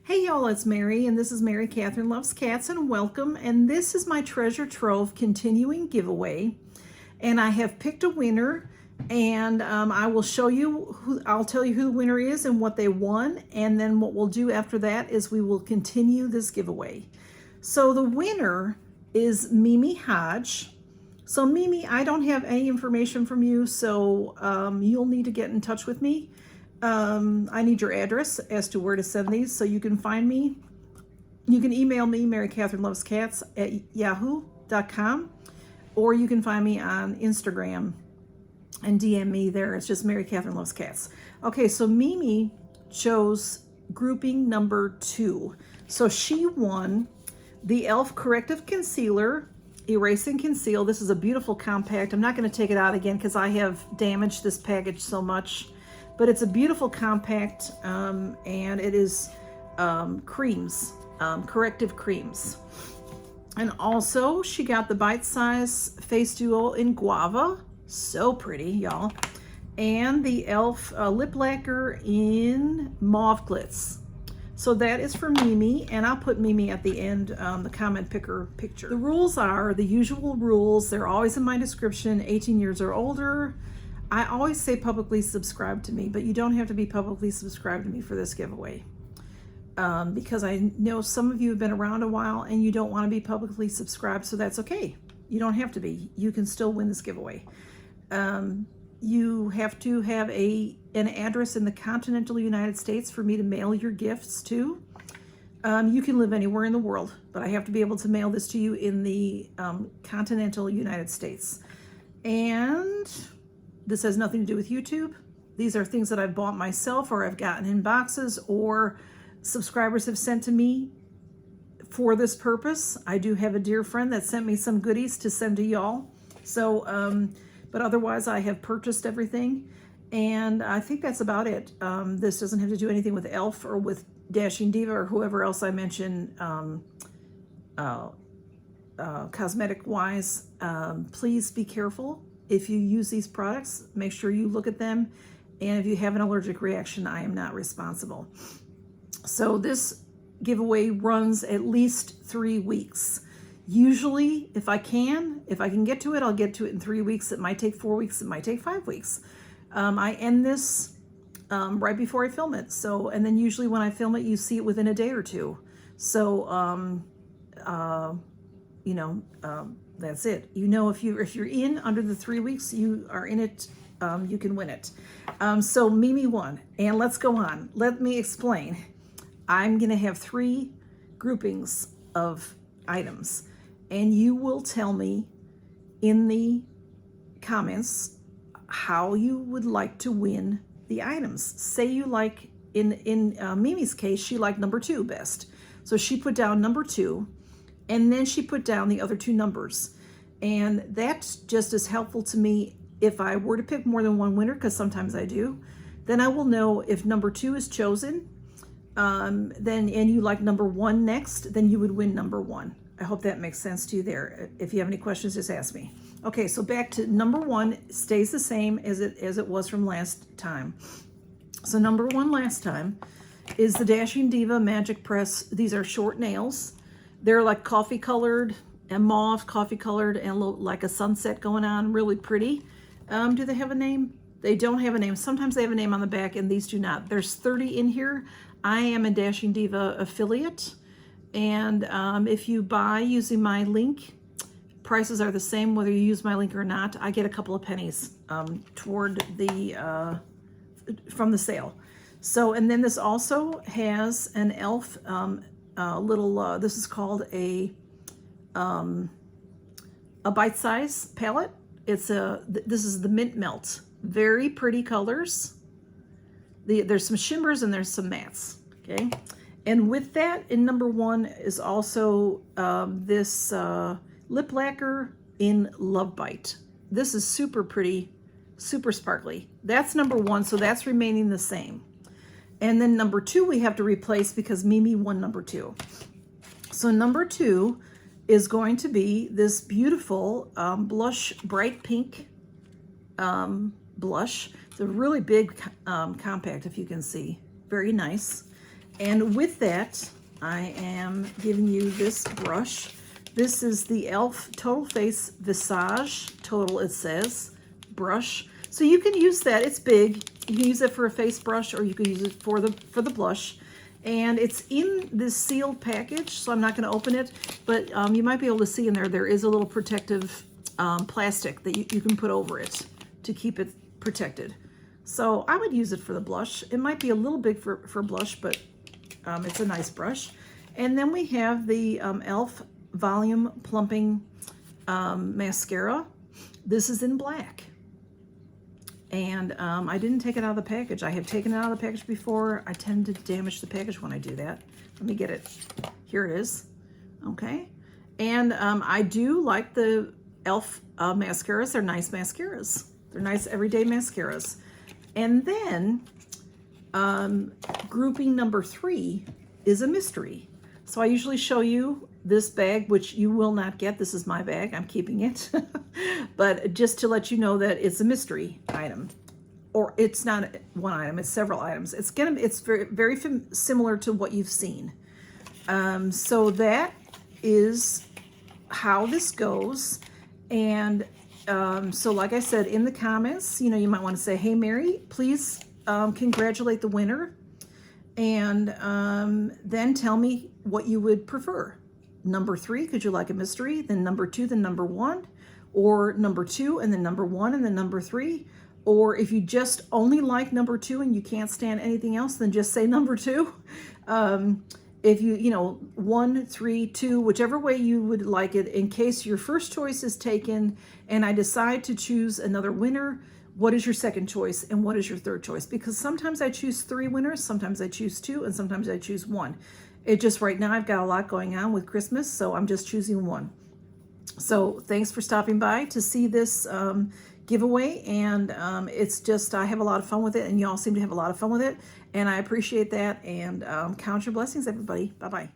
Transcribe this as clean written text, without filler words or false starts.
Hey y'all, it's Mary, and this is Mary Catherine Loves Cats, and welcome. And this is my Treasure Trove continuing giveaway. And I have picked a winner, and I will show you I'll tell you who the winner is and what they won. And then what we'll do after that is we will continue this giveaway. So the winner is Mimi Hodge. So Mimi, I don't have any information from you, so you'll need to get in touch with me. I need your address as to where to send these, so you can find me. You can email me, marycatherinelovescats@yahoo.com, or you can find me on Instagram and DM me there. It's just Mary Catherine Loves Cats. Okay, so Mimi chose grouping number 2. So she won the e.l.f. Corrective Concealer, Erase and Conceal. This is a beautiful compact. I'm not going to take it out again because I have damaged this package so much. But it's a beautiful compact, and it is creams, corrective creams. And also, she got the Bite Size Face Duo in Guava. So pretty, y'all. And the e.l.f. Lip Lacquer in Mauve Glitz. So that is for Mimi, and I'll put Mimi at the end, the comment picker picture. The rules are the usual rules. They're always in my description, 18 years or older. I always say publicly subscribe to me, but you don't have to be publicly subscribed to me for this giveaway. Because I know some of you have been around a while and you don't want to be publicly subscribed, so that's okay. You don't have to be. You can still win this giveaway. You have to have an address in the continental United States for me to mail your gifts to. You can live anywhere in the world, but I have to be able to mail this to you in the continental United States. And this has nothing to do with YouTube. These are things that I've bought myself, or I've gotten in boxes, or subscribers have sent to me for this purpose. I do have a dear friend that sent me some goodies to send to y'all. So, but otherwise I have purchased everything, and I think that's about it. This doesn't have to do anything with e.l.f. or with Dashing Diva or whoever else I mentioned cosmetic wise. Please be careful. If you use these products, make sure you look at them. And if you have an allergic reaction, I am not responsible. So this giveaway runs at least 3 weeks. Usually, if I can get to it, I'll get to it in 3 weeks. It might take 4 weeks. It might take 5 weeks. I end this right before I film it. So, and then usually when I film it, you see it within a day or two. So, that's it. You know, if you're in under the 3 weeks, you are in it, you can win it. So Mimi won, and let's go on. Let me explain. I'm gonna have 3 groupings of items, and you will tell me in the comments how you would like to win the items. Say you like, in Mimi's case, she liked number 2 best. So she put down number 2, and then she put down the other 2 numbers. And that's just as helpful to me if I were to pick more than one winner, because sometimes I do. Then I will know if number 2 is chosen, and you like number 1 next, then you would win number 1. I hope that makes sense to you there. If you have any questions, just ask me. Okay, so back to number 1 stays the same as it was from last time. So number 1 last time is the Dashing Diva Magic Press. These are short nails. They're like coffee colored and mauve, coffee colored, and like a sunset going on, really pretty. Do they have a name? They don't have a name. Sometimes they have a name on the back, and these do not. There's 30 in here. I am a Dashing Diva affiliate, and if you buy using my link, prices are the same whether you use my link or not. I get a couple of pennies toward the from the sale. So, and then this also has an e.l.f. Little, this is called a bite size palette. It's this is the Mint Melt. Very pretty colors. There's some shimmers and there's some mattes, okay? And with that, in number 1 is also this lip lacquer in Love Bite. This is super pretty, super sparkly. That's number 1, so that's remaining the same. And then number 2 we have to replace because Mimi won number 2. So number 2 is going to be this beautiful blush, bright pink blush. It's a really big compact, if you can see. Very nice. And with that, I am giving you this brush. This is the e.l.f. Total Face Visage Total, it says, brush. So you can use that. It's big. You can use it for a face brush, or you can use it for the blush. And it's in this sealed package, so I'm not going to open it, but you might be able to see in there is a little protective plastic that you can put over it to keep it protected. So I would use it for the blush. It might be a little big for blush, but it's a nice brush. And then we have the e.l.f. Volume Plumping Mascara. This is in black. And I didn't take it out of the package. I have taken it out of the package before. I tend to damage the package when I do that. Let me get it. Here it is. Okay. And I do like the e.l.f. Mascaras. They're nice mascaras. They're nice everyday mascaras. And then grouping number 3 is a mystery. So I usually show you this bag, which you will not get. This is my bag. I'm keeping it. But just to let you know that it's a mystery item. Or it's not one item, it's several items. It's very similar to what you've seen. So that is how this goes. And so like I said, in the comments, you know, you might want to say, hey, Mary, please congratulate the winner. And then tell me what you would prefer. Number 3, could you like a mystery? Then number 2, then number 1. Or number 2, and then number 1, and then number 3. Or if you just only like number 2 and you can't stand anything else, then just say number 2. If you know, 1, 3, 2, whichever way you would like it, in case your first choice is taken and I decide to choose another winner, what is your second choice and what is your third choice? Because sometimes I choose 3 winners, sometimes I choose 2, and sometimes I choose 1. It just, right now I've got a lot going on with Christmas, so I'm just choosing 1. So thanks for stopping by to see this giveaway, and it's just, I have a lot of fun with it, and y'all seem to have a lot of fun with it, and I appreciate that, and count your blessings, everybody. Bye-bye.